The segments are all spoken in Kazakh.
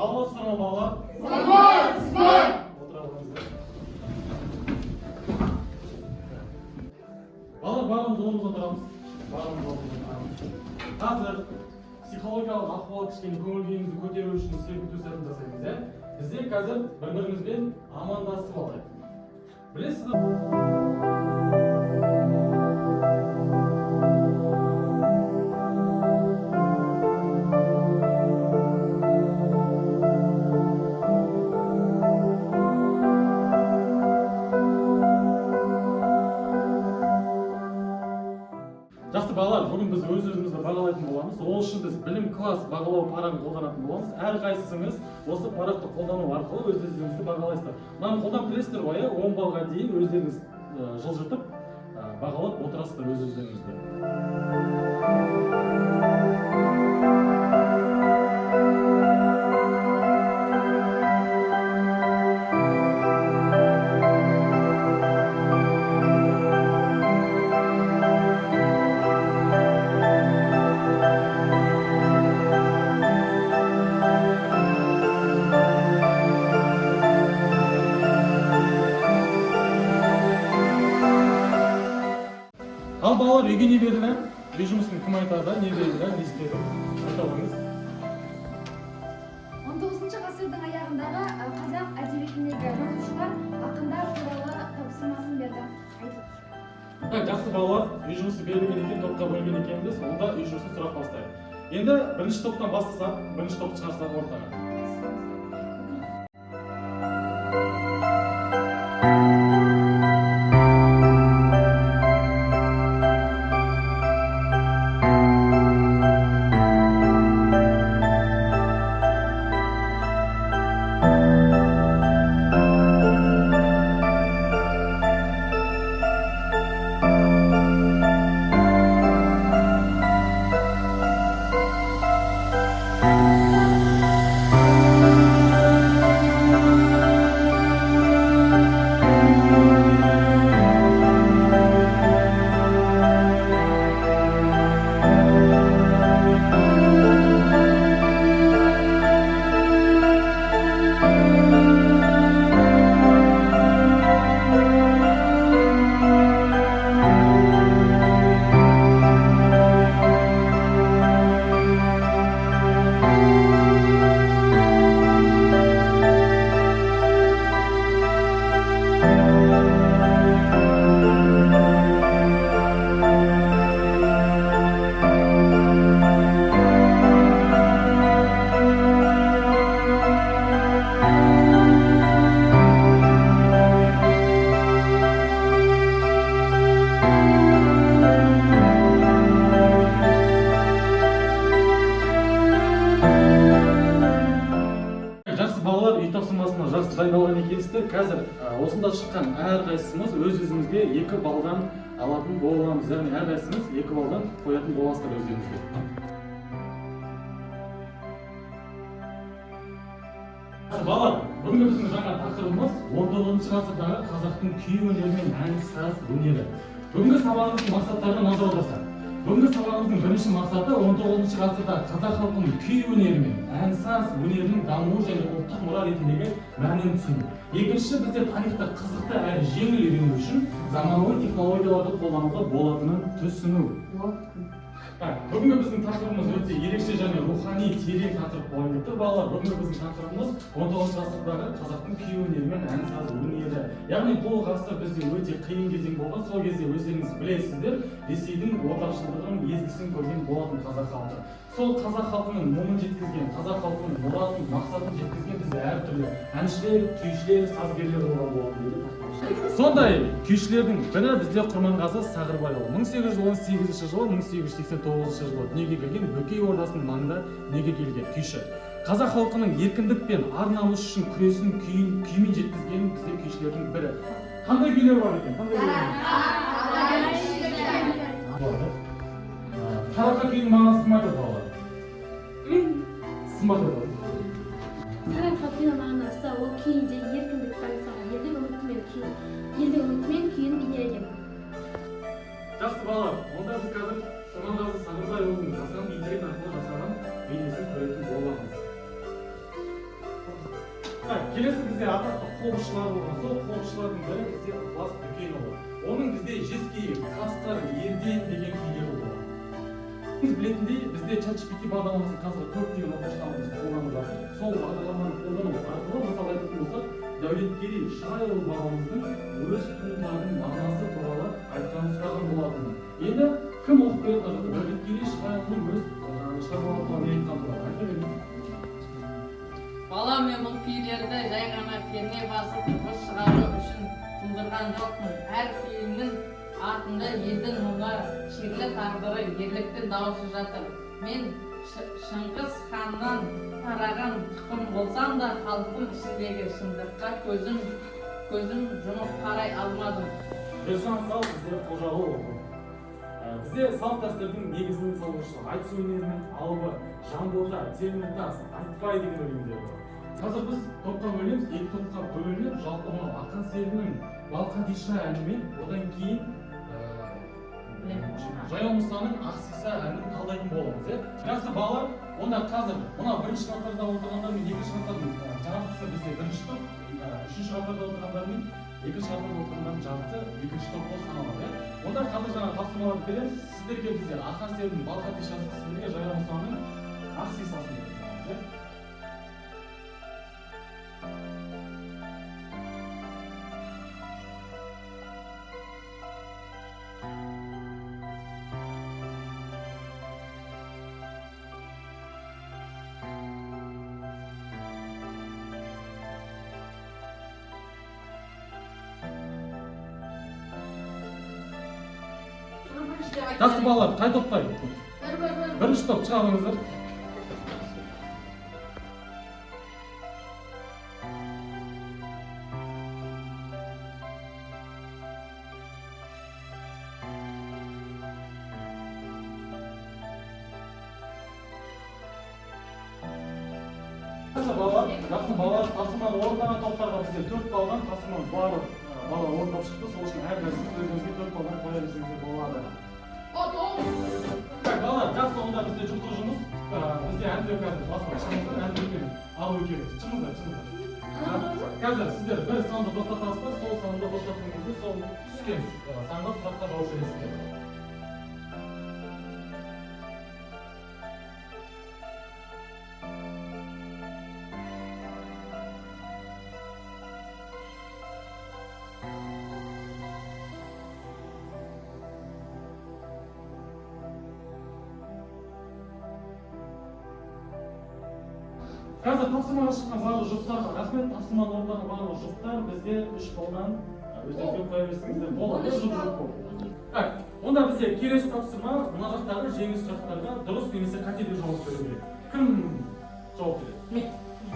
Саламатсыздар ма балалар? Саламатсыздар. Отыра алыңыздар. Балалар, барлығымыз орнымыздан тұрамыз. Қазір психологиялық ахуал кішкене көңіл күйімізді көтеру үшін серпілту сәтін жасаймыз, иә? Бізде қазір бір-бірімізбен амандасып алайық. Білесіз? Жақсы балалар, бүгін біз өз-өзімізді бағалайтын боламыз. Ол үшін біз білім класс бағалау парағын қолданатын боламыз. Әрқайсыңыз осы парақты қолдану арқылы өз-өзіңізді бағалайсыздар. Мынаны қолданып білесіздер ғой, 10 балға дейін өздеріңіз жылжытып бағалап отырасыздар өз-өзіңізді. Ал балалар, үйге не берді? Үй жұмысын кім айтады? Не берді? Не істеді? Айта алыңыз. 19 ғасырдың аяғындағы қазақ әдебиетіндегі жазушылар ақындар туралы тапсырмасын берді. Жақсы балалар, үй жұмысы берілген екен, топқа бөлінген екенбіз, онда үй жұмысын сұрақ бастайық. Енді бірінші топтан бастасақ, бірінші топты шығарсақ ортаға. Үй тапсырмасына жақсы дайындалған екенсіздер. Қазір осында шыққан әрқайсымыз өз-өзімізге 2 балдан алатын боламыз. Яғни әрқайсымыз 2 балдан қоятын боласыздар өздеріңізге. Балалар, бүгінгі біздің жаңа тақырыбымыз 19 ғасырдағы қазақтың күй өнері мен ән саз өнері. Бүгінгі сабағымыздың мақсаттарына назар аударсақ. Бүгінгі сабағымыздың бірінші мақсаты 19 ғасырда қазақ халқының күй өнері мен ән саз өнерінің дамуы және ұлттық мұра ретіндегі мәнін түсіну. Екіншісі, бізде тарихты қызықты әрі жеңіл үйрену үшін заманауи технологияларды қолдануға болатынын түсіну. Бүгінгі біздің тақырыбымыз өте ерекше және рухани терең тақырып болып кетті. Балалар, бүгінгі біздің тақырыбымыз 19 ғасырдағы қазақтың күй өнері мен ән саз өнері. Яғни бұл ғасыр бізде өте қиын кезең болған. Сол кезде өздеріңіз білесіздер, Ресейдің отаршылдығын, езгісін көрген болатын қазақ халқы. Сол қазақ халқының мұңын жеткізген, қазақ халқының мұратын, мақсатын жеткізген бізде әртүрлі әншілер, күйшілер, сазгерлер болған болатын. Сондай күйшілердің бірі бізде Құрманғазы Сағырбайұлы. 1818 жылы 1889 жылы дүниеге келген, Бөкей ордасының маңында дүниеге келген күйші. Қазақ халқының еркіндік пен ар намыс үшін күресін күймен жеткізген бізде күйшілердің бірі. Қандай күйлер бар екен? Қарақа күйінің мағынасы кім айтады балалар? Сымбат айтады. Қарақа күйінің мағынасы ол күйінде еркіндікті аңсаған, елдің үмітімен күйін бейнелеген. Жақсы балалар, онда біз қазір Құрманғазы Сағырбайұлының жасаған интернет арқылы жасаған бейнесін көретін боламыз. қобызшылар болған. Сол қобызшылардың бірі бізде Ықылас Дүкенұлы. Оның бізде жезкиі Қасқыр Ерден деген күйлері болған. Біз білетіндей, бізде ChatGPT бағдарламасы қазір көптеген оқушыларымыз қолданып жатыр. Сол бағдарламаны қолдану арқылы мысалы айтатын болсақ, Дәулеткерей Шырайұлы бабамыздың өз туындыларының мағынасы туралы айтқан сұраған болатын. Енді кім оқып беріп жатыр? Дәулеткерей Шырайұлының өз шығармаларын не айтқан туралы айта беріңіз. Бала, мен бұл күйлерді жай ғана перне басып дыбыс шығару үшін тудырған жоқпын. Әр күйінің артында елдің мұңы, шерлі тағдыры, ерліктің дауысы жатыр. Мен Шыңғыс ханнан тараған тұқым болсам да, халықтың ішіндегі шындыққа көзім жұмып қарай алмадым. Біржан Сал бізде Қожағұл оқу. Бізде салт дәстүрдің негізінің салушысы, айтыс өнерінің алыбы, Жанболда, Теміртас, Айтбай деген өлеңдер бар. Қазір біз топқа бөлеміз, екі топқа бөлініп, жалпы Ақан серінің Балқадиша әнімен, одан кейін Жаяу Мұсаның Ақсиса әнін талдайтын боламыз. Жақсы балалар, онда қазір мына бірінші қатарда отырғандар мен екінші қатардың жартысы бізде бірінші топ, үшінші қатарда отырғандар мен екінші қатарда отырғандардың жартысы екінші топ болып саналады. Онда қазір жаңа тапсырмаларды береміз. Сіздерге бізде Ақан серінің Балқадишасы, сіздерге Жаяу Мұсаның Ақсисасын береміз. Жақсы балалар, қай топтай? Бірінші топ шығарыңыздар. Жақсы балалар, тапсырманы орындаған топтарға бізде 4 балдан тапсырманы барлық бала орындап шықты. Сол үшін әрқайсысы өзіңізге 4 балдан қоя берсеңіздер болады. Балалар, жақсы онда бізде жұптық жұмыс. Бізде әнтөкәді басқа шығыңыздар, әнтөкені алу кереміз. Шығыңыздар. Қазір сіздер бір санды тоқтатасыздар, сол санды тоқтатқан кезде сол түскен санға сұраққа жауап бересіздер. Қазір тапсырмаға шыққан барлық жұптарға рахмет. Тапсырманы орындаған барлық жұптар бізде 3 балдан өздеріңізге қоя берсеңіздер болады. Онда бізде келесі тапсырма мына жақтағы жеңіс сұрақтарға дұрыс немесе қате деп жауап беру керек. Кім жауап береді? Мен.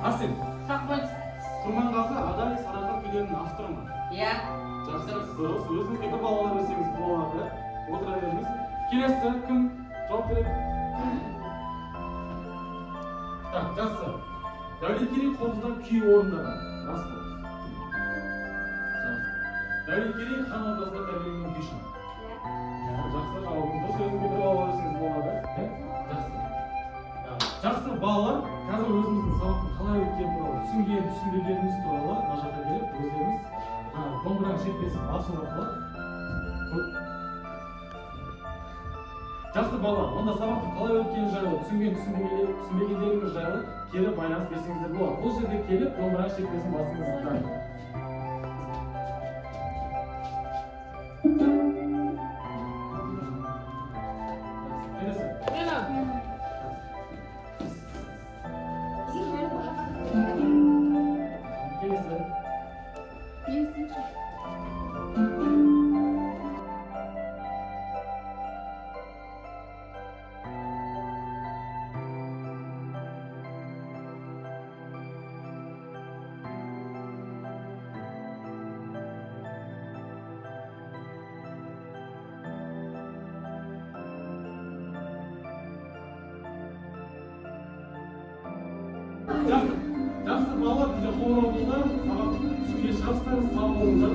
Арсен. Сақпай. Құрманғазы Адай Сарыарқа күйлерінің авторы ма? Иә. Жақсы, дұрыс. Өзіңізге бір балл ала берсеңіз болады. Отыра беріңіз. Келесі кім жауап береді? Жақсы. Дәулеткерей қобыздан күй орындаған. Рас қобыз. Дәулеткерей хан ордасында тәрбиеленген күйші. Жақсы, жауабыңыз дұрыс. Өзіңізге бір балл ала берсеңіз болады. Жақсы. Жақсы балалар, қазір өзіміздің сабақтың қалай өткені туралы, түсінбегеніміз туралы мына жаққа келіп, өздеріңіз домбыраның шертпесін басу арқылы. Жақсы балалар, онда сабақтың қалай өткені жайлы, түсінбегендеріңіз жайлы кері байланыс берсеңіздер болады. Бұл жерде келіп, домбыраның шертпесін басыңыздар. Келесі. Жақсы балалар, бізде қоңырау болды. Сабақты түсінген шығарсыздар, сау болыңыздар.